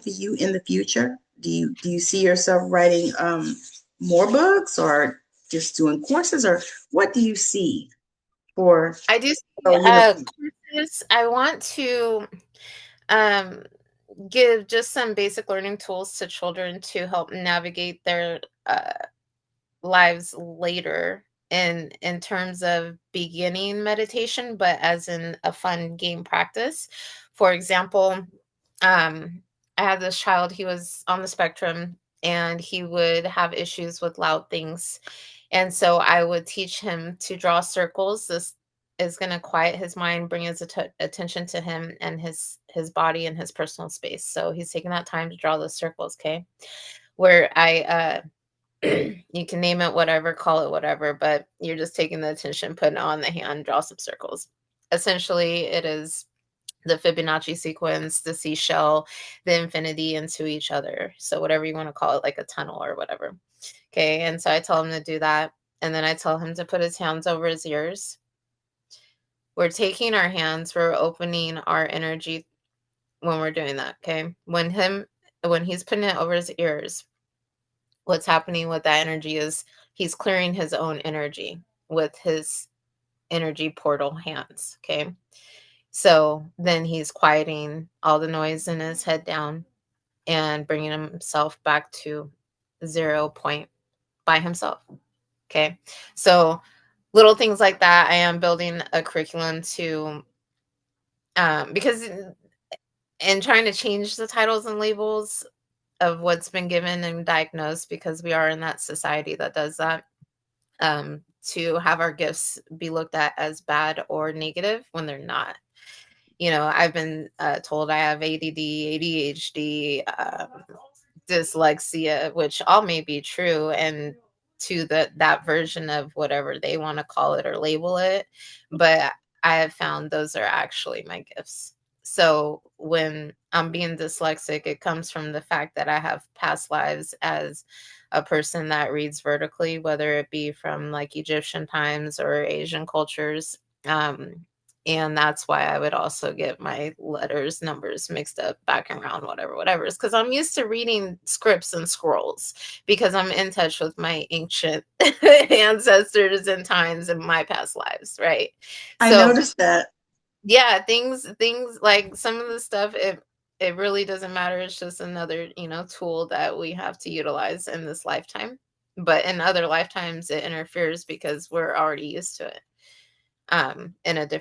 to you in the future? Do you see yourself writing more books or just doing courses, or what do you see for I do see, oh, you know, courses. I want to, um, give just some basic learning tools to children to help navigate their, lives later in terms of beginning meditation, but as in a fun game practice. For example, I had this child, he was on the spectrum and he would have issues with loud things. And so I would teach him to draw circles. This is going to quiet his mind, bring his attention to him and his body and his personal space. So he's taking that time to draw those circles, okay? Where you can name it whatever, call it whatever, but you're just taking the attention, putting it on the hand, draw some circles. Essentially, it is the Fibonacci sequence, the seashell, the infinity into each other. So whatever you want to call it, like a tunnel or whatever. Okay. And so I tell him to do that. And then I tell him to put his hands over his ears. We're taking our hands, we're opening our energy when we're doing that. Okay. When he's putting it over his ears, what's happening with that energy is he's clearing his own energy with his energy portal hands. Okay. So then he's quieting all the noise in his head down and bringing himself back to 0 point by himself. Okay. So little things like that. I am building a curriculum to, because in trying to change the titles and labels of what's been given and diagnosed, because we are in that society that does that, to have our gifts be looked at as bad or negative when they're not. I've been told I have ADD, ADHD, dyslexia, which all may be true, and to that version of whatever they want to call it or label it. But I have found those are actually my gifts. So when I'm being dyslexic, it comes from the fact that I have past lives as a person that reads vertically, whether it be from like Egyptian times or Asian cultures. And that's why I would also get my letters, numbers mixed up back and around, whatever. It's because I'm used to reading scripts and scrolls because I'm in touch with my ancient ancestors and times in my past lives, right? I So noticed that. yeah, things like some of the stuff, it really doesn't matter. It's just another, tool that we have to utilize in this lifetime. But in other lifetimes, it interferes because we're already used to it in a different